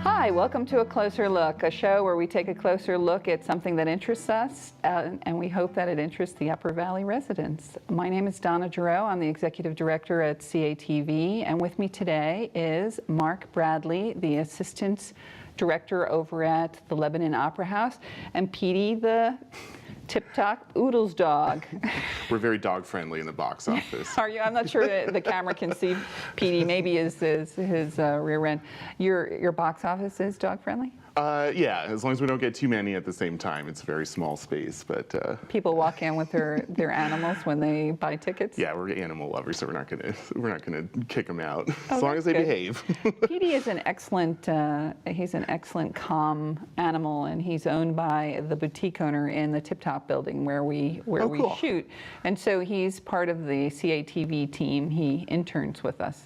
Hi, welcome to A Closer Look, a show where we take a closer look at something that interests us, and we hope that it interests the Upper Valley residents. My name is Donna Giroux. I'm the Executive Director at CATV, and with me today is Mark Bradley, the Assistant Director over at the Lebanon Opera House, and Petey, the tip-top Oodles dog. We're very dog-friendly in the box office. Are you? I'm not sure the camera can see Petey. Maybe his rear end. Your box office is dog-friendly? Yeah, as long as we don't get too many at the same time. It's a very small space, but... People walk in with their animals when they buy tickets? Yeah, we're animal lovers, so we're not gonna kick them out, Oh, as long as they good. behave. Petey is an excellent, calm animal, and he's owned by the boutique owner in the Tip Top building where we cool. shoot. And so he's part of the CATV team. He interns with us.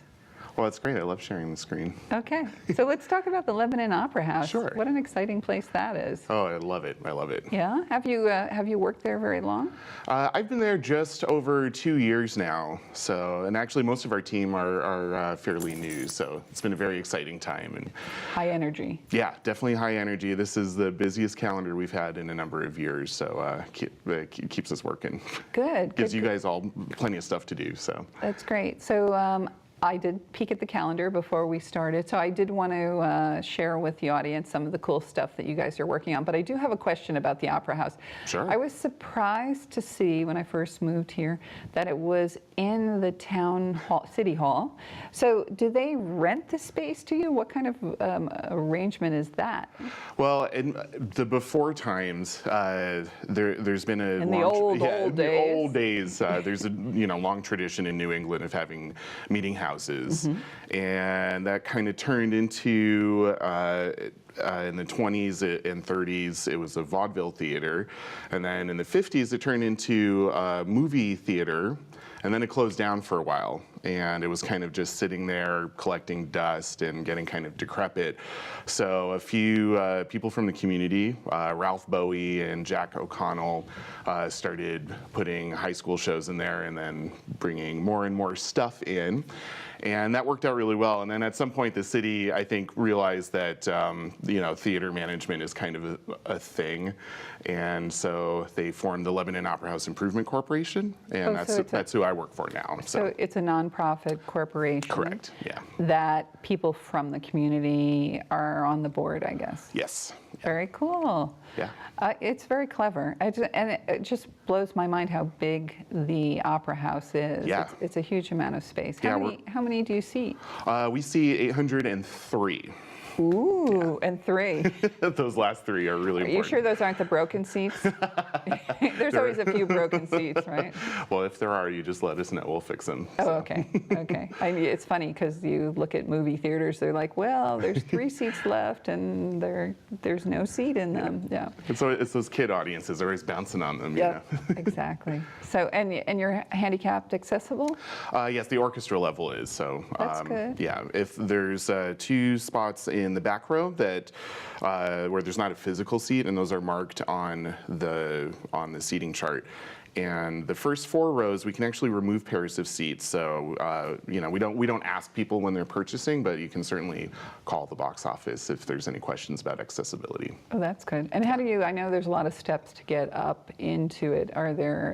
Well, that's great. I love sharing the screen. Okay, so let's talk about the Lebanon Opera House. Sure. What an exciting place that is. Oh, I love it. I love it. Yeah? Have you worked there very long? I've been there just over 2 years now. So, and actually most of our team are fairly new. So it's been a very exciting time. And High energy. yeah, definitely high energy. This is the busiest calendar we've had in a number of years. So keeps us working. Good. Gives good, you good. guys all plenty of stuff to do. So. That's great. So I did peek at the calendar before we started, so I did want to share with the audience some of the cool stuff that you guys are working on, but I do have a question about the Opera House. Sure. I was surprised to see when I first moved here that it was in the town hall, city hall. So do they rent the space to you? What kind of arrangement is that? Well, in the before times, there's been a In the long, old the days. old days. There's a long tradition in New England of having meeting houses, and that kind of turned into. In the 20s and 30s, it was a vaudeville theater, and then in the 50s, it turned into a movie theater, and then it closed down for a while, and it was kind of just sitting there collecting dust and getting kind of decrepit. So a few people from the community, Ralph Bowie and Jack O'Connell, started putting high school shows in there and then bringing more and more stuff in. And that worked out really well. And then at some point, the city, I think, realized that theater management is kind of a thing, and so they formed the Lebanon Opera House Improvement Corporation, and that's who I work for now. So it's a nonprofit corporation. Correct. Yeah. That people from the community are on the board, I guess. Yes. Very cool. Yeah. It's very clever. And it just blows my mind how big the Opera House is. Yeah. It's a huge amount of space. Yeah, How many do you seat? We see 803. Ooh, and 3. Those last 3 are really Are important. you sure those aren't the broken seats? There's always a few broken seats, right? Well, if there are, you just let us know. We'll fix them. Oh, So. okay. Okay. I mean, it's funny because you look at movie theaters, they're like, well, there's 3 seats left and there's no seat in them. Yeah. And so it's those kid audiences are always bouncing on them. Yeah, You know? exactly. So, and you're handicapped accessible? Yes, the orchestra level is. So That's good. Yeah, if there's 2 spots in the back row that where there's not a physical seat, and those are marked on the seating chart. And the first 4 rows, we can actually remove pairs of seats. So we don't ask people when they're purchasing, but you can certainly call the box office if there's any questions about accessibility. Oh, that's good. And how do you? I know there's a lot of steps to get up into it.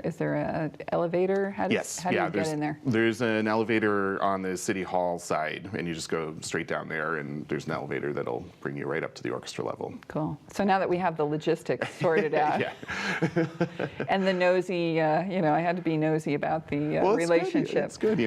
Is there an elevator? How do you get in there? There's an elevator on the City Hall side, and you just go straight down there, and there's an elevator that'll bring you right up to the orchestra level. Cool. So now that we have the logistics sorted out, Yeah. and the nosy, I had to be nosy about the relationship. It's good,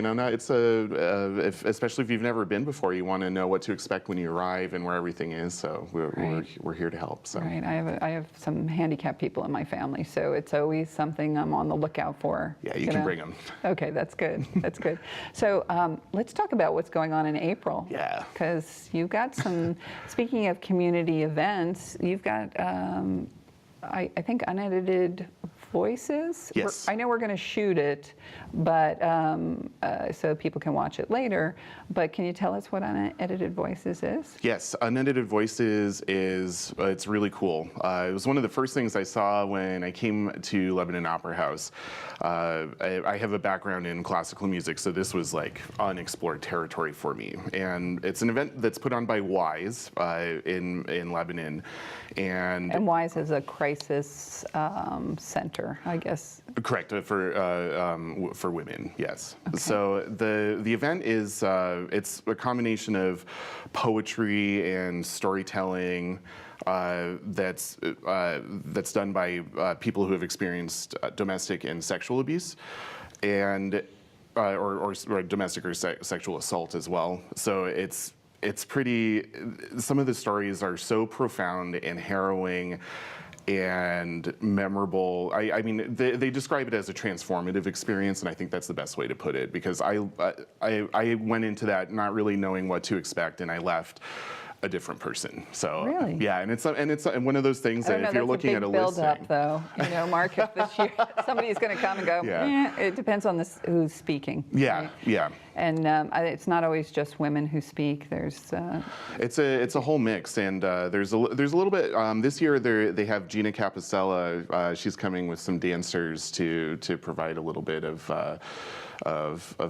especially if you've never been before, you want to know what to expect when you arrive and where everything is. So we're here to help. So. Right. I have some handicapped people in my family, so it's always something I'm on the lookout for. Yeah, you can bring them. Okay, that's good. That's good. So let's talk about what's going on in April. Yeah. Because you've got some. Speaking of community events, you've got I think unedited Voices? Yes. I know we're going to shoot it, but so people can watch it later. But can you tell us what Unedited Voices is? Yes, Unedited Voices is, it's really cool. It was one of the first things I saw when I came to Lebanon Opera House. I have a background in classical music, so this was like unexplored territory for me. And it's an event that's put on by WISE in Lebanon. And WISE is a crisis center, I guess. Correct, for women, yes. Okay. So the event is, it's a combination of poetry and storytelling that's done by people who have experienced domestic and sexual abuse, and or domestic or sexual assault as well. So it's pretty. Some of the stories are so profound and harrowing and memorable. I mean, they describe it as a transformative experience, and I think that's the best way to put it, because I went into that not really knowing what to expect, and I left a different person. So really? Yeah, and it's one of those things that if you're looking at a build listing, up though, you know, Mark, if this year somebody's going to come and go, yeah. It depends on who's speaking. Yeah, right? yeah. And it's not always just women who speak. There's it's a whole mix, and there's a little bit. This year they have Gina Capicella. She's coming with some dancers to provide a little bit of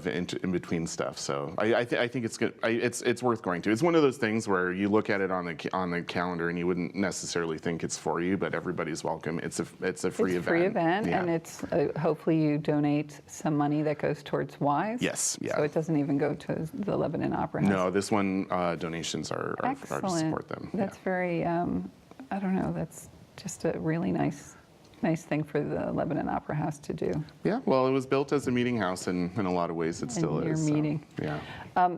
in between stuff. So I think it's good. It's worth going to. It's one of those things where you look at it on the calendar and you wouldn't necessarily think it's for you, but everybody's welcome. It's a free event. It's a free event, yeah. and it's hopefully you donate some money that goes towards WISE. Yes, yeah. So it doesn't even go to the Lebanon Opera House. No, this one donations are to support them. That's very. I don't know. That's just a really nice thing for the Lebanon Opera House to do. Yeah, well, it was built as a meeting house, and in a lot of ways it still is. Your meeting. So, yeah.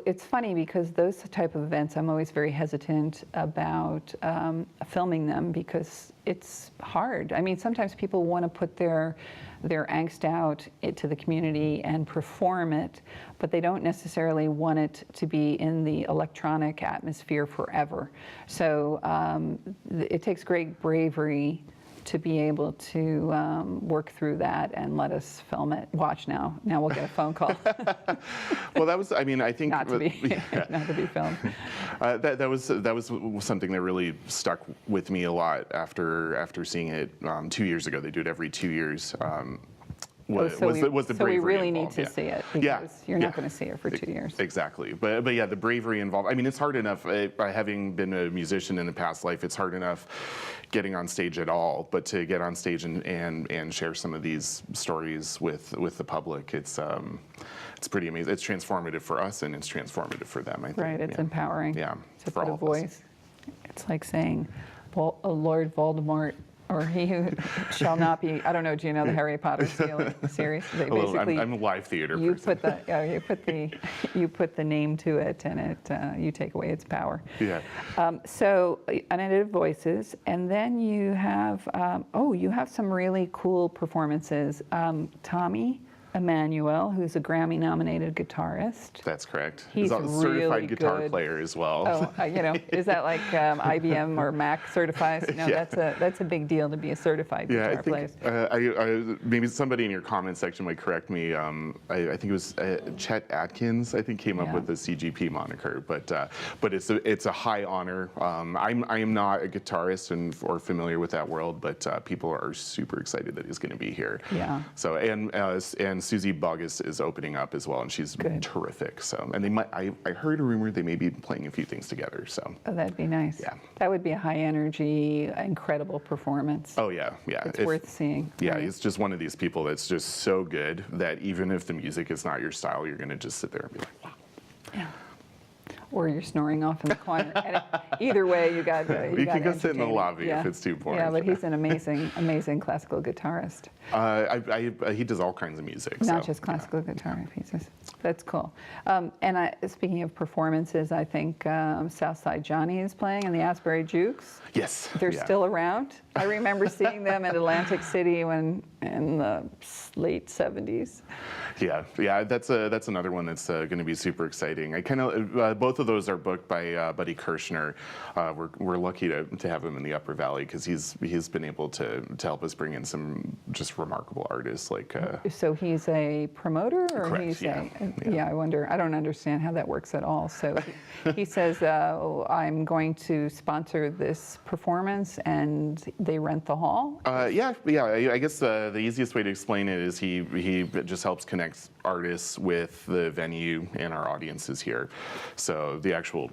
It's funny because those type of events, I'm always very hesitant about filming them because it's hard. I mean, sometimes people want to put their angst out to the community and perform it, but they don't necessarily want it to be in the electronic atmosphere forever. So it takes great bravery to be able to work through that and let us film it. Watch now. Now we'll get a phone call. Well, that was. I mean, I think not to be filmed. That was something that really stuck with me a lot after seeing it 2 years ago. They do it every 2 years. Was the bravery so we really involved. need to see it because you're not going to see it for 2 years. Exactly, but yeah, the bravery involved. I mean, it's hard enough. Having been a musician in a past life, it's hard enough getting on stage at all. But to get on stage and share some of these stories with the public, it's pretty amazing. It's transformative for us, and it's transformative for them, I think. Right, it's empowering. Yeah, to put a voice. It's like saying, Lord Voldemort, or he who shall not be. I don't know. Do you know the Harry Potter series? They basically, I'm a live theater you person. You put the name to it, and you take away its power. Yeah. So Unedited Voices, and then you have you have some really cool performances. Tommy Emmanuel, who's a Grammy-nominated guitarist. That's correct. He's a certified really guitar good. player as well. Oh, is that like IBM or Mac certified? No, Yeah. that's a big deal to be a certified guitar player. I maybe somebody in your comment section might correct me. I think it was Chet Atkins. I think came up with the CGP moniker, but it's a high honor. I am not a guitarist or familiar with that world, but people are super excited that he's going to be here. Yeah. So and Susie Bugg is opening up as well, and she's terrific. So, and they might. I heard a rumor they may be playing a few things together. So. Oh, that'd be nice. Yeah. That would be a high energy, incredible performance. Oh yeah, yeah. It's worth seeing. Yeah, right? It's just one of these people that's just so good that even if the music is not your style, you're going to just sit there and be like, wow. Yeah. Or you're snoring off in the corner. And either way, you got you can go sit in the lobby if it's too boring. Yeah, but he's an amazing classical guitarist. He does all kinds of music. Not just classical guitar pieces. That's cool. Speaking of performances, I think Southside Johnny is playing and the Asbury Jukes. Yes. They're still around. I remember seeing them at Atlantic City in the late 70s. Yeah, that's another one that's going to be super exciting. I kind of both of those are booked by Buddy Kirshner. We're lucky to have him in the Upper Valley because he's been able to help us bring in some just remarkable artists like. So he's a promoter, or correct, he's yeah. I wonder. I don't understand how that works at all. So he says, I'm going to sponsor this performance, and they rent the hall. Yeah. I guess the easiest way to explain it is he just helps connect artists with the venue and our audiences here. So the actual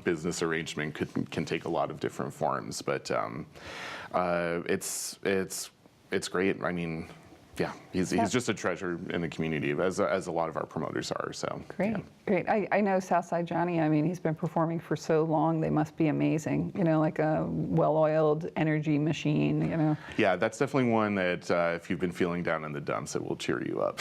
business arrangement can take a lot of different forms, but it's great. I mean, yeah, he's just a treasure in the community, as a lot of our promoters are. So great, yeah. great. I know Southside Johnny. I mean, he's been performing for so long. They must be amazing. Like a well-oiled energy machine. Yeah, that's definitely one that if you've been feeling down in the dumps, it will cheer you up.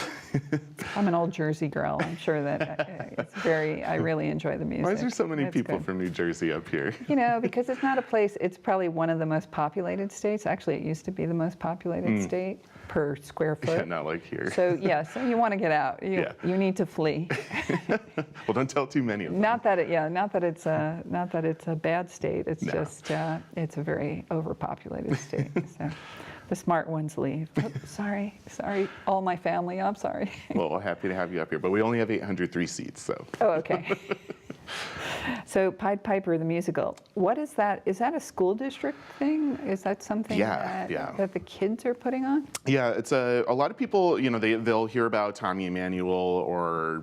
I'm an old Jersey girl. I'm sure that it's very. I really enjoy the music. Why is there so many people good. from New Jersey up here? Because it's not a place. It's probably one of the most populated states. Actually, it used to be the most populated state per square foot. Yeah, not like here. So you want to get out. You need to flee. Well, don't tell too many of them. Not that it's a bad state. It's just it's a very overpopulated state. So the smart ones leave. Oh, sorry, all my family. I'm sorry. Well, we're happy to have you up here, but we only have 803 seats, so. Oh, okay. So Pied Piper, the musical, what is that? Is that a school district thing? Is that something that the kids are putting on? Yeah, it's a lot of people, they'll hear about Tommy Emmanuel or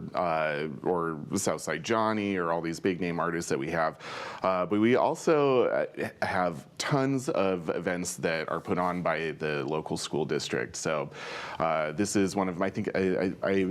Southside Johnny or all these big name artists that we have. But we also have tons of events that are put on by the local school district. So this is one of them. I think I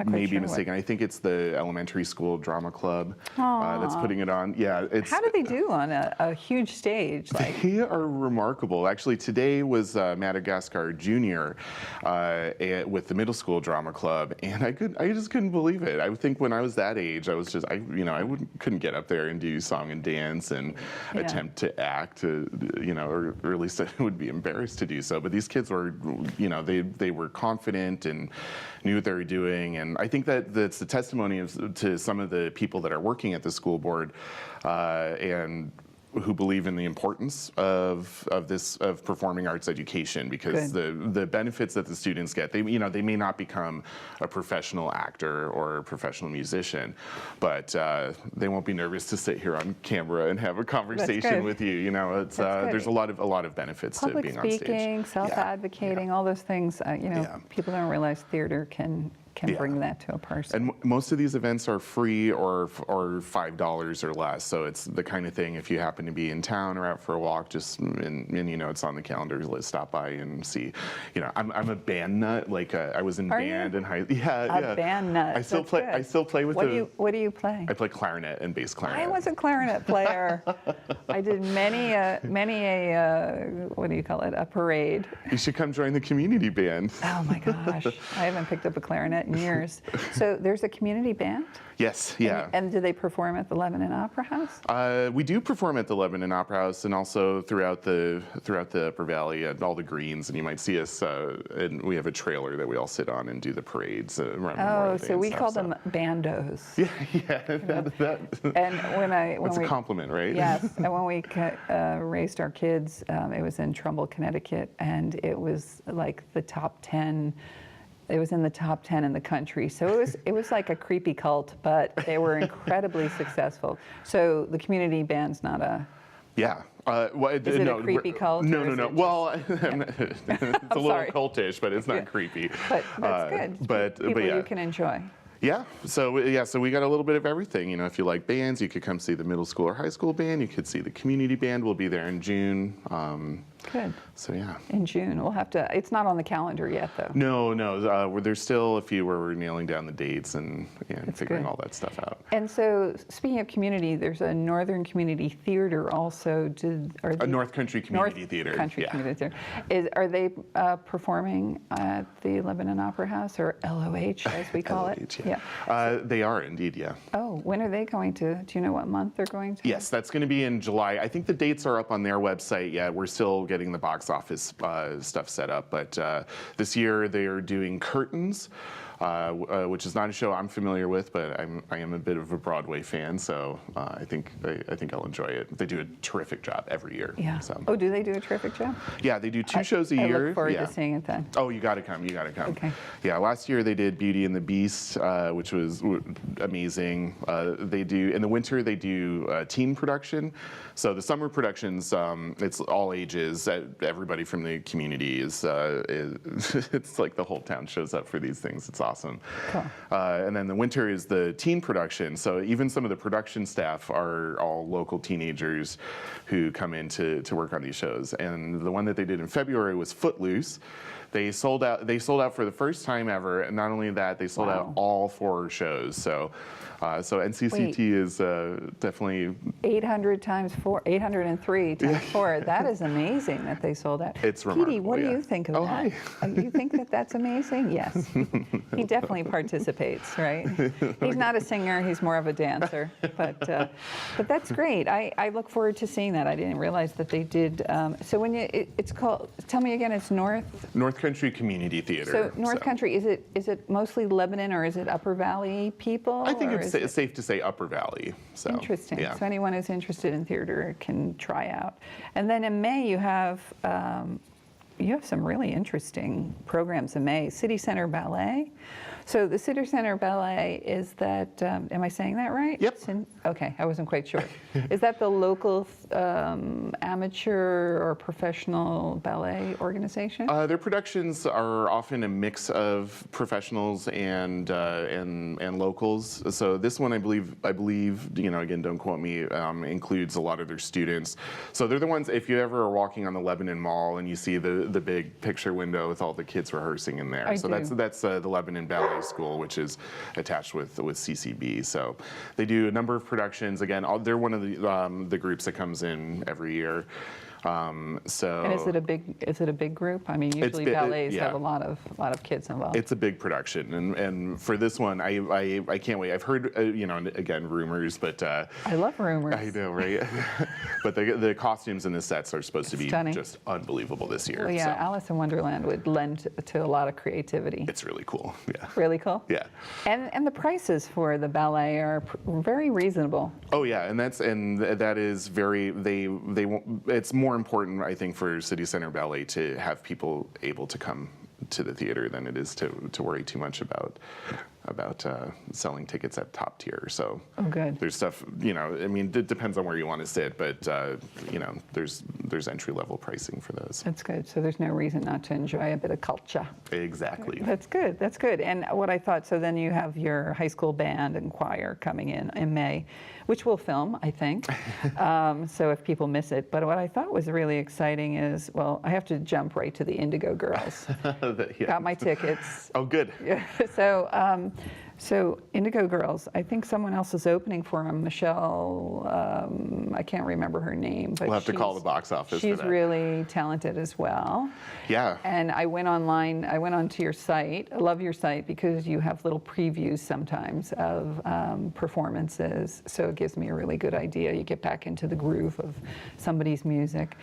may be mistaken. I think it's the elementary school drama club that's putting it on. Yeah, how do they do on a huge stage? They are remarkable. Actually, today was Madagascar Junior with the middle school drama club, and I just couldn't believe it. I think when I was that age, I was just couldn't get up there and do song and dance and attempt to act, or at least I would be embarrassed to do so. But these kids were, they were confident and knew what they were doing, and I think that's the testimony to some of the people that are working at the school board and who believe in the importance of performing arts education, because the benefits that the students get, they may not become a professional actor or a professional musician, but they won't be nervous to sit here on camera and have a conversation with you. There's a lot of benefits to being on stage. Public speaking, self-advocating, all those things. People don't realize theater can bring that to a person. And most of these events are free or $5 or less. So it's the kind of thing, if you happen to be in town or out for a walk, just and it's on the calendar, let's stop by and see. I'm a band nut. I was in band in high. Yeah. A band nut. I still play with What do you play? I play clarinet and bass clarinet. I was a clarinet player. I did many a what do you call it? A parade. You should come join the community band. Oh my gosh, I haven't picked up a clarinet in years. So there's a community band? Yes, yeah. And do they perform at the Lebanon Opera House? We do perform at the Lebanon Opera House and also throughout the Upper Valley at all the greens, and you might see us. And we have a trailer that we all sit on and do the parades around Memorial Day. So we call them bandos. Yeah. That's a compliment, right? Yes. And when we raised our kids, it was in Trumbull, Connecticut, and it was like the top 10. It was in the top 10 in the country. So it was like a creepy cult, but they were incredibly successful. So the community band's not a... Yeah. Is it a creepy cult? No. Well, it's a little cultish, but it's not creepy. But that's good. But you can enjoy. Yeah. So we got a little bit of everything. If you like bands, you could come see the middle school or high school band. You could see the community band. We'll be there in June. Good. So yeah. In June. We'll have to, it's not on the calendar yet, though. No. There's still a few where we're nailing down the dates and figuring good. all that stuff out. And so, speaking of community, there's a Northern Community Theater also. A North Country Community Theater. Country Community Theater. Are they performing at the Lebanon Opera House, or LOH as we call it? Yeah. They are indeed, yeah. Oh, when are they going to? Do you know what month they're going to? Yes, that's going to be in July. I think the dates are up on their website yet. We're still getting the box office stuff set up, but this year they are doing Curtains, which is not a show I'm familiar with, but I am a bit of a Broadway fan, so I think I'll enjoy it. They do a terrific job every year. Yeah. So. Oh, do they do a terrific job? Yeah, they do 2 shows a year. I look forward to seeing it then. Oh, you got to come. You got to come. Okay. Yeah, last year they did Beauty and the Beast, which was amazing. They do in the winter they do teen production. So the summer productions, it's all ages. Everybody from the community is it's like the whole town shows up for these things. It's awesome. Cool. And then the winter is the teen production. So even some of the production staff are all local teenagers who come in to work on these shows. And the one that they did in February was Footloose. They sold out for the first time ever, and not only that, they sold out all 4 shows. So NCCT is definitely 800 times 4, 803 times 4. That is amazing that they sold out. It's remarkable. Petey, what do you think of that? Hi. You think that that's amazing? Yes. He definitely participates, right? He's not a singer. He's more of a dancer. But that's great. I look forward to seeing that. I didn't realize that they did. So when it's called, tell me again, it's North Country Community Theater. So North Country, is it mostly Lebanon, or is it Upper Valley people? I think it's safe to say Upper Valley. So, interesting. Yeah. So anyone who's interested in theater can try out. And then in May you have some really interesting programs in May. City Center Ballet. So the City Center Ballet is that, am I saying that right? Yep. Okay, I wasn't quite sure. Is that the local amateur or professional ballet organization? Their productions are often a mix of professionals and locals. So this one, I believe, again, don't quote me, includes a lot of their students. So they're the ones, if you ever are walking on the Lebanon Mall and you see the big picture window with all the kids rehearsing in there. That's the Lebanon Ballet School, which is attached with CCB. So they do a number of productions. Again, they're one of the groups that comes in every year. And is it a big group? I mean, usually ballets have a lot of kids involved. It's a big production, and for this one, I can't wait. I've heard again rumors, but I love rumors. I know, right? But the costumes and the sets are supposed to be stunning. Just unbelievable this year. Well, yeah, so. Alice in Wonderland would lend to a lot of creativity. It's really cool. Yeah. Really cool. Yeah. And the prices for the ballet are very reasonable. Oh yeah, and that is very it's more important, I think, for City Center Ballet to have people able to come to the theater than it is to worry too much about selling tickets at top tier. So good. There's stuff, I mean, it depends on where you want to sit, but there's entry level pricing for those. That's good. So there's no reason not to enjoy a bit of culture. Exactly. That's good. That's good. And what I thought, so then you have your high school band and choir coming in May, which we'll film, I think. So if people miss it. But what I thought was really exciting is, well, I have to jump right to the Indigo Girls. Yeah. Got my tickets. Oh, good. Yeah. So Indigo Girls, I think someone else is opening for them. Michelle, I can't remember her name, but we'll have to call the box office. She's for that. really talented as well. Yeah. And I went online. I went onto your site. I love your site because you have little previews sometimes of performances. So it gives me a really good idea. You get back into the groove of somebody's music.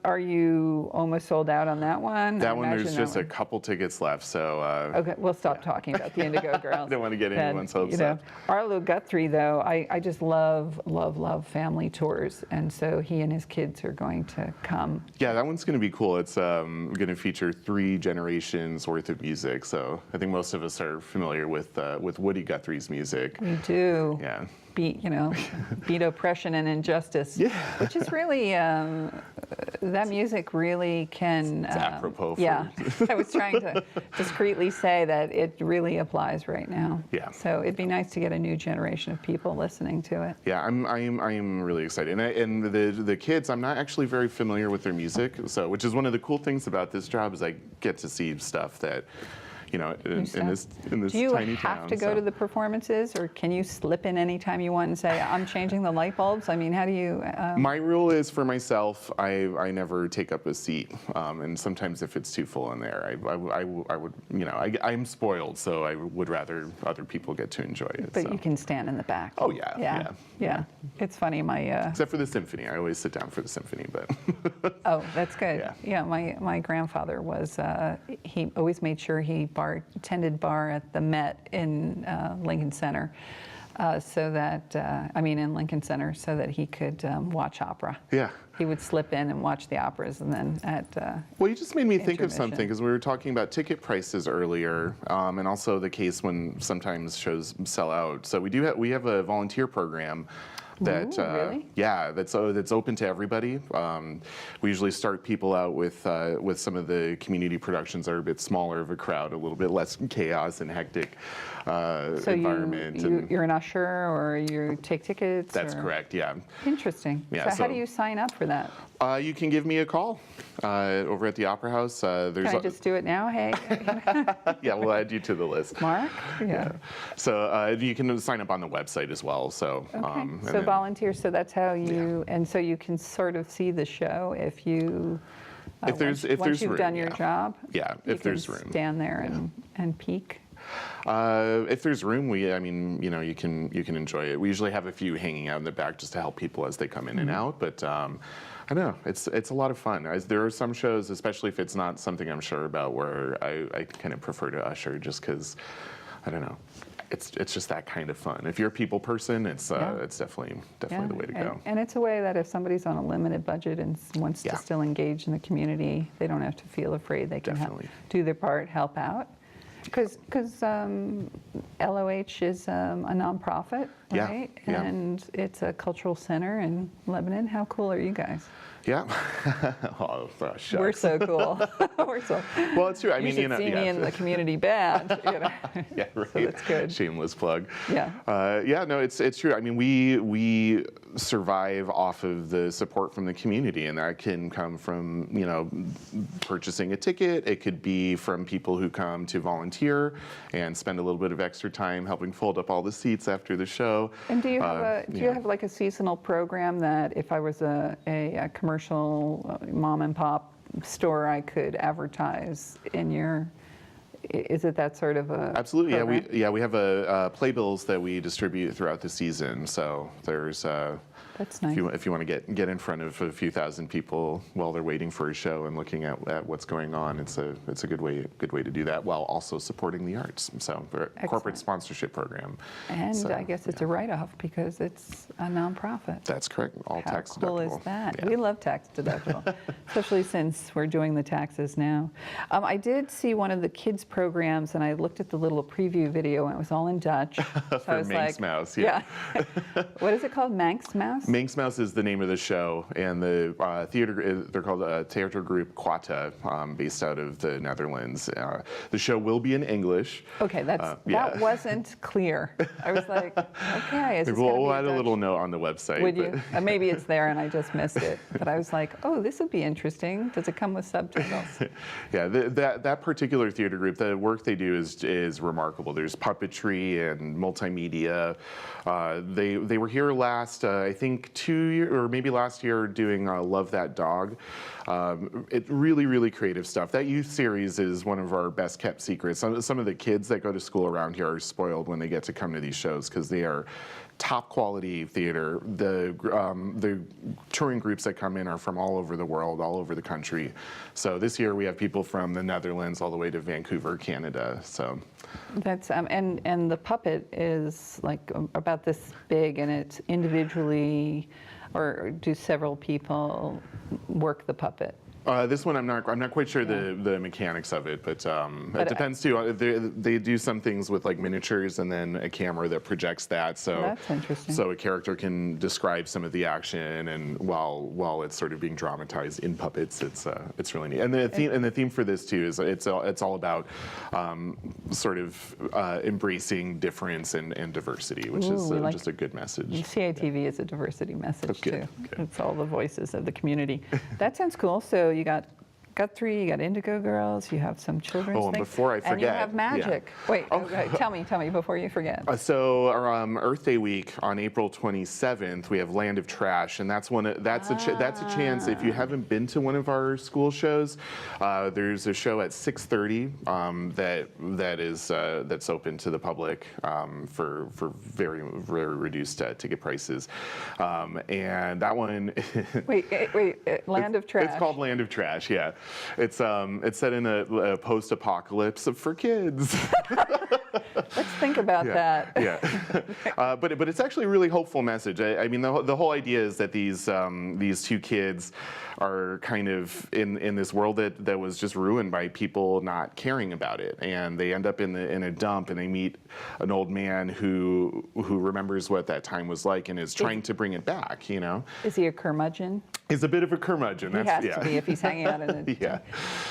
Are you almost sold out on that one? That one, there's just a couple tickets left. So. Okay, we'll stop talking about the Indigo Girls. Don't want to get anyone's hopes up. Arlo Guthrie, though, I just love family tours, and so he and his kids are going to come. Yeah, that one's going to be cool. It's going to feature 3 generations worth of music. So I think most of us are familiar with Woody Guthrie's music. We do. Yeah. beat oppression and injustice, which is really, that music really can. It's apropos. Yeah, I was trying to discreetly say that it really applies right now. Yeah. So it'd be nice to get a new generation of people listening to it. Yeah, I'm really excited, and the kids, I'm not actually very familiar with their music, so which is one of the cool things about this job is I get to see stuff that, in this Do you tiny have town. to go to the performances, or can you slip in anytime you want and say, I'm changing the light bulbs? I mean, how do you? My rule is for myself, I never take up a seat, and sometimes if it's too full in there, I would, I'm spoiled, so I would rather other people get to enjoy it. But you can stand in the back. Oh yeah. Yeah. It's funny, Except for the symphony, I always sit down for the symphony, but. Oh, that's good. Yeah. My grandfather was, he always made sure he attended bar at the Met in Lincoln Center, in Lincoln Center, so that he could watch opera. Yeah. He would slip in and watch the operas, and then Well, you just made me think of something, intermission. because we were talking about ticket prices earlier, and also the case when sometimes shows sell out. So we have a volunteer program that really? that's open to everybody. We usually start people out with some of the community productions that are a bit smaller of a crowd, a little bit less chaos and hectic environment. You're an usher, or you take tickets? That's correct. Yeah. Interesting. Yeah, so how do you sign up for that? You can give me a call over at the Opera House. Can I just do it now? Hey, Yeah, we'll add you to the list. Mark? Yeah. So you can sign up on the website as well. So Okay. So volunteers, so that's how you, and so you can sort of see the show if you, If there's once you've room, done your yeah. job. Yeah, you if there's can room. stand there and peek. If there's room, you can enjoy it. We usually have a few hanging out in the back just to help people as they come in and out. But I don't know, it's a lot of fun. There are some shows, especially if it's not something I'm sure about, where I kind of prefer to usher, just because, I don't know. It's just that kind of fun. If you're a people person, it's definitely the way to go. And it's a way that if somebody's on a limited budget and wants to still engage in the community, they don't have to feel afraid. They can do their part, help out. Because LOH is a nonprofit, right? Yeah. And it's a cultural center in Lebanon. How cool are you guys? Yeah. Oh, shucks. We're so cool. We're so. Well, it's true. I You mean, should see me in the community band. Yeah, right. So that's good. Shameless plug. Yeah. No, it's true. I mean, we survive off of the support from the community, and that can come from purchasing a ticket. It could be from people who come to volunteer and spend a little bit of extra time helping fold up all the seats after the show. And do you have do you have like a seasonal program that if I was a commercial mom and pop store, I could advertise in your? Is it that sort of a Absolutely, program? we have playbills that we distribute throughout the season. So there's That's nice. if you want to get in front of a few thousand people while they're waiting for a show and looking at what's going on, it's a good way to do that while also supporting the arts. So we're a corporate sponsorship program. And So, I guess it's a write-off because it's a nonprofit. That's correct. All How tax cool deductible. is that? Yeah. We love tax deductible, especially since we're doing the taxes now. I did see one of the kids' programs, and I looked at the little preview video, and it was all in Dutch. So I was Manx like, Mouse, yeah. What is it called? Manx Mouse? Manx Mouse is the name of the show, and the theater, they're called Theater Group Quata, based out of the Netherlands. The show will be in English. Okay, that wasn't clear. I was like, okay, is this We'll gonna be add a Dutch? little note on the website. Would you? Maybe it's there and I just missed it. But I was like, oh, this would be interesting. Does it come with subtitles? Yeah, that particular theater group, the work they do is remarkable. There's puppetry and multimedia. They were here last, I think, 2 years, or maybe last year, doing Love That Dog. It's really creative stuff. That youth series is one of our best kept secrets. Some of the kids that go to school around here are spoiled when they get to come to these shows because they are top quality theater. The touring groups that come in are from all over the world, all over the country. So this year we have people from the Netherlands all the way to Vancouver, Canada. So That's and the puppet is like about this big, and it's individually, or do several people work the puppet? This one, I'm not quite sure the mechanics of it, but it depends too. They do some things with like miniatures and then a camera that projects that. So that's interesting. So a character can describe some of the action, and while it's sort of being dramatized in puppets, it's really neat. And the theme for this too is it's all about sort of embracing difference and diversity, which is just a good message. CATV is a diversity message too. Good. It's all the voices of the community. That sounds cool. So you got Guthrie, you got Indigo Girls, you have some children's Oh, and things. before I forget, and you have magic. Wait, okay, tell me before you forget. So Earth Day week on April 27th, we have Land of Trash, and that's a chance. If you haven't been to one of our school shows, there's a show at 6:30 that's open to the public for very reduced ticket prices, and that one. wait, Land of Trash. It's called Land of Trash. Yeah. It's set in a post-apocalypse for kids. Let's think about that. Yeah, but it's actually a really hopeful message. I mean, the whole idea is that these two kids are kind of in this world that was just ruined by people not caring about it, and they end up in a dump, and they meet an old man who remembers what that time was like and is trying to bring it back. You know, is he a curmudgeon? He's a bit of a curmudgeon. He has to be if he's hanging out in a yeah.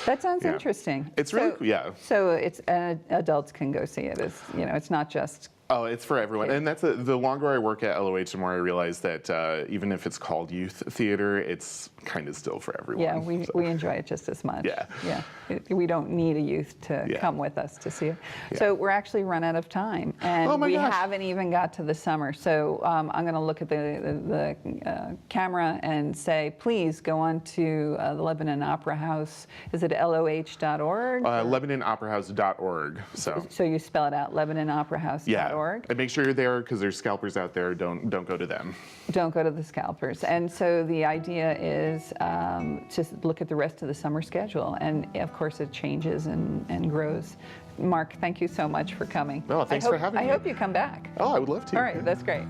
That sounds interesting. It's really So it's adults can go see it. It's not just. Oh, it's for everyone. And that's the longer I work at LOH, the more I realize that even if it's called youth theater, it's kind of still for everyone. Yeah, we enjoy it just as much. Yeah. We don't need a youth to come with us to see it. Yeah. So we're actually run out of time, and we gosh. haven't even got to the summer. So I'm going to look at the camera and say, please go on to the Lebanon Opera House. Is it LOH.org? LebanonOperaHouse.org. So you spell it out, LebanonOperaHouse.org. Yeah. And make sure you're there because there's scalpers out there. Don't go to them. Don't go to the scalpers. And so the idea is just look at the rest of the summer schedule. And of course it changes and grows. Mark, thank you so much for coming. Oh, thanks for having me. I hope you come back. Oh, I would love to. All right, that's great.